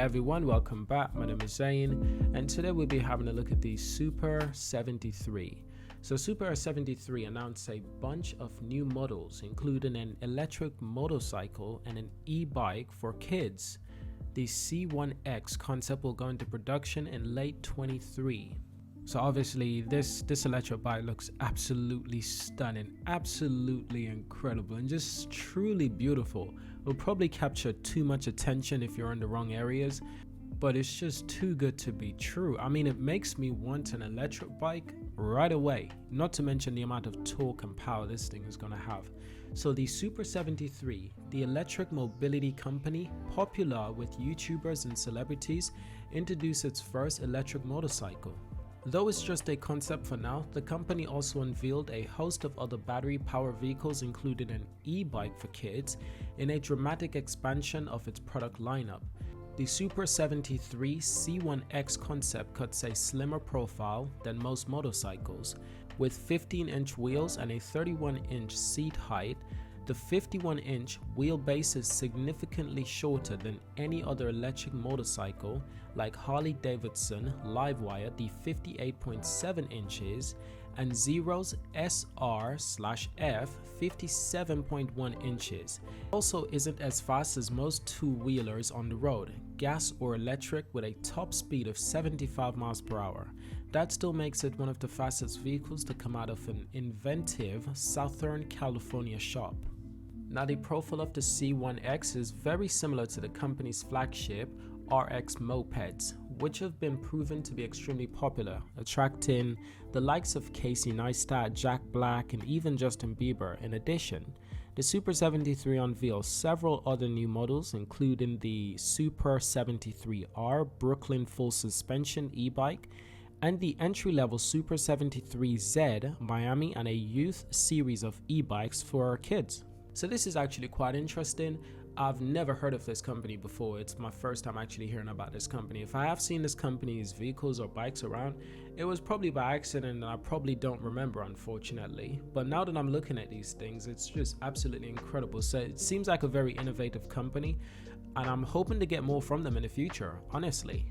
everyone, welcome back. My name is Zane, and today we'll be having a look at the Super73. So Super73 announced a bunch of new models, including an electric motorcycle and an e-bike for kids. The C1X concept will go into production in late 23. So obviously this electric bike looks absolutely stunning, absolutely incredible, and just truly beautiful. It will probably capture too much attention if you're in the wrong areas, but it's just too good to be true. I mean, it makes me want an electric bike right away, not to mention the amount of torque and power this thing is going to have. So the Super73, the electric mobility company popular with YouTubers and celebrities, introduced its first electric motorcycle. Though it's just a concept for now, the company also unveiled a host of other battery-powered vehicles, including an e-bike for kids, in a dramatic expansion of its product lineup. The Super73 C1X concept cuts a slimmer profile than most motorcycles. With 15-inch wheels and a 31-inch seat height, the 51-inch wheelbase is significantly shorter than any other electric motorcycle like Harley-Davidson Livewire, the 58.7 inches, and Zero's SR/F 57.1 inches. Also isn't as fast as most two-wheelers on the road, gas or electric, with a top speed of 75 miles per hour. That still makes it one of the fastest vehicles to come out of an inventive Southern California shop. Now, the profile of the C1X is very similar to the company's flagship RX mopeds, which have been proven to be extremely popular, attracting the likes of Casey Neistat, Jack Black, and even Justin Bieber. In addition, the Super73 unveils several other new models, including the Super73R Brooklyn full suspension e-bike, and the entry-level Super73Z Miami, and a youth series of e-bikes for kids. So this is actually quite interesting. I've never heard of this company before. It's my first time actually hearing about this company. If I have seen this company's vehicles or bikes around, it was probably by accident and I probably don't remember, unfortunately. But now that I'm looking at these things, it's just absolutely incredible. So it seems like a very innovative company, and I'm hoping to get more from them in the future, honestly.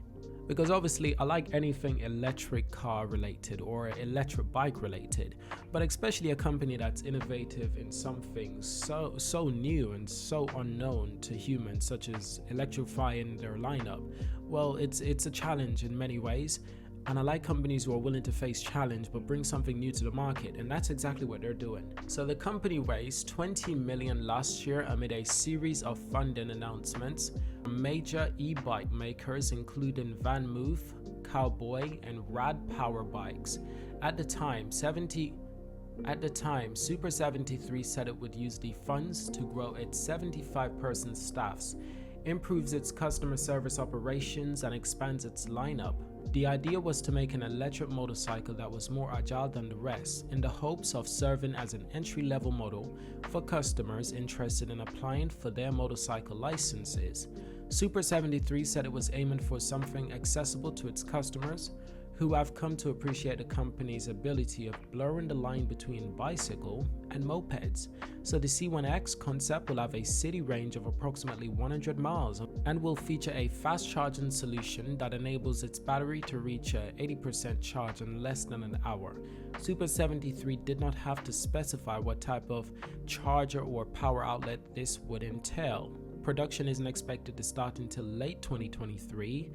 Because obviously I like anything electric car related or electric bike related, but especially a company that's innovative in something so new and so unknown to humans, such as electrifying their lineup. Well, it's a challenge in many ways, and I like companies who are willing to face challenge but bring something new to the market, and that's exactly what they're doing. So the company raised $20 million last year amid a series of funding announcements from major e-bike makers including Van Moof, Cowboy, and Rad Power Bikes. At the time, Super73 said it would use the funds to grow its 75-person staffs, improves its customer service operations, and expands its lineup. The idea was to make an electric motorcycle that was more agile than the rest, in the hopes of serving as an entry-level model for customers interested in applying for their motorcycle licenses. Super73 said it was aiming for something accessible to its customers, who have come to appreciate the company's ability of blurring the line between bicycle and mopeds. So the C1X concept will have a city range of approximately 100 miles and will feature a fast charging solution that enables its battery to reach a 80% charge in less than an hour. Super73 did not have to specify what type of charger or power outlet this would entail. Production isn't expected to start until late 2023.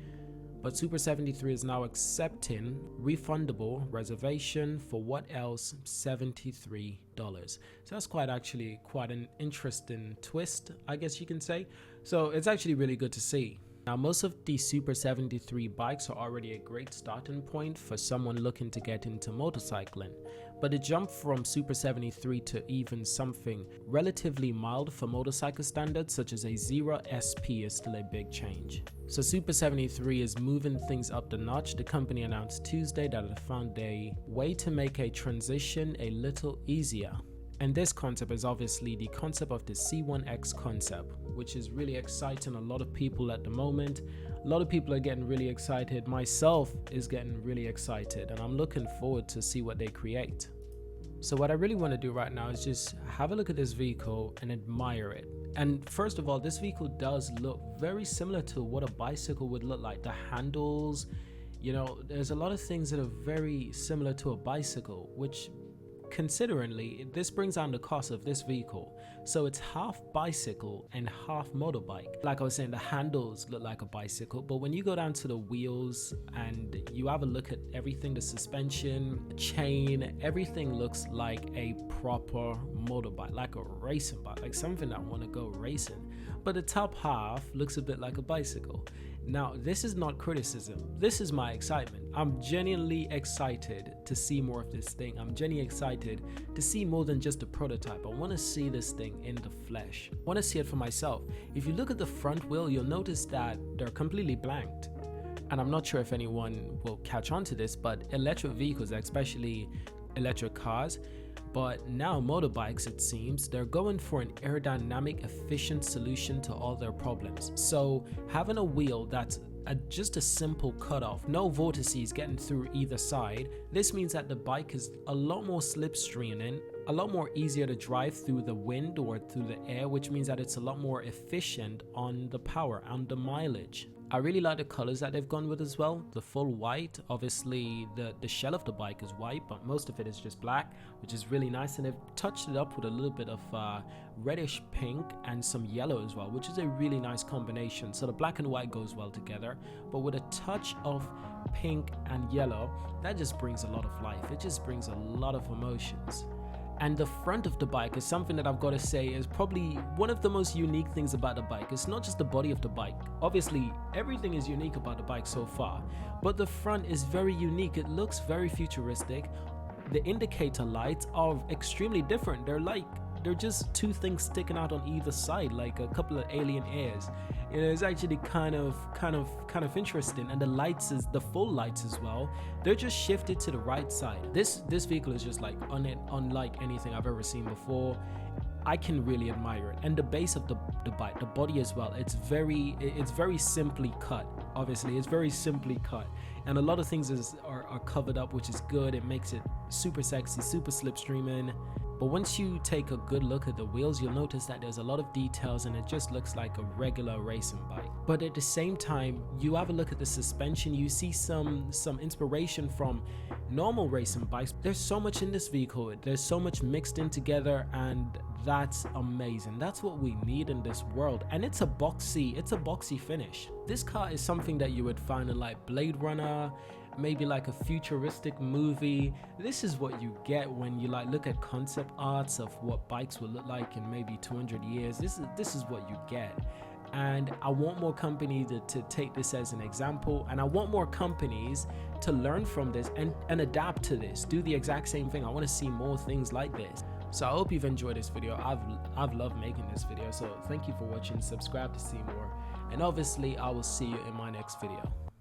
But Super73 is now accepting refundable reservation for what else? $73. So that's quite an interesting twist, I guess you can say. So it's actually really good to see. Now, most of the Super73 bikes are already a great starting point for someone looking to get into motorcycling, but the jump from Super73 to even something relatively mild for motorcycle standards such as a Zero SP is still a big change. So Super73 is moving things up the notch. The company announced Tuesday that it found a way to make a transition a little easier. And this concept is obviously the concept of the C1X concept, which is really exciting a lot of people at the moment. A lot of people are getting really excited. Myself is getting really excited, and I'm looking forward to see what they create. So what I really want to do right now is just have a look at this vehicle and admire it. And first of all, this vehicle does look very similar to what a bicycle would look like. The handles, you know, there's a lot of things that are very similar to a bicycle, which consideringly, this brings down the cost of this vehicle. So it's half bicycle and half motorbike. Like I was saying, the handles look like a bicycle, but when you go down to the wheels and you have a look at everything, the suspension, the chain, everything looks like a proper motorbike, like a racing bike, like something that want to go racing. But the top half looks a bit like a bicycle. Now, this is not criticism. This is my excitement. I'm genuinely excited to see more of this thing. I'm genuinely excited to see more than just a prototype. I want to see this thing in the flesh. I want to see it for myself. If you look at the front wheel, you'll notice that they're completely blanked. And I'm not sure if anyone will catch on to this, but electric vehicles, especially electric cars, but now motorbikes, it seems, they're going for an aerodynamic, efficient solution to all their problems. So having a wheel that's just a simple cutoff, no vortices getting through either side, this means that the bike is a lot more slipstreaming, a lot more easier to drive through the wind or through the air, which means that it's a lot more efficient on the power, on the mileage. I really like the colors that they've gone with as well. The full white, obviously the shell of the bike is white, but most of it is just black, which is really nice. And they've touched it up with a little bit of reddish pink and some yellow as well, which is a really nice combination. So the black and white goes well together, but with a touch of pink and yellow, that just brings a lot of life. It just brings a lot of emotions. And the front of the bike is something that I've got to say is probably one of the most unique things about the bike. It's not just the body of the bike. Obviously, everything is unique about the bike so far, but the front is very unique. It looks very futuristic. The indicator lights are extremely different. They're just two things sticking out on either side, like a couple of alien ears. You know, it's actually kind of interesting. And the lights, is the full lights as well, they're just shifted to the right side. This vehicle is just like unlike anything I've ever seen before. I can really admire it. And the base of the bike, the body as well, it's very simply cut. Obviously, it's very simply cut, and a lot of things are covered up, which is good. It makes it super sexy, super slipstreaming. But once you take a good look at the wheels, you'll notice that there's a lot of details and it just looks like a regular racing bike. But at the same time, you have a look at the suspension, you see some inspiration from normal racing bikes. There's so much in this vehicle, there's so much mixed in together, and that's amazing. That's what we need in this world. And it's a boxy finish. This car is something that you would find in like Blade Runner, maybe like a futuristic movie. This is what you get when you like look at concept arts of what bikes will look like in maybe 200 years. This is what you get. And I want more companies to take this as an example, and I want more companies to learn from this and adapt to this, do the exact same thing. I want to see more things like this. So I hope you've enjoyed this video. I've loved making this video, so thank you for watching. Subscribe to see more, and obviously I will see you in my next video.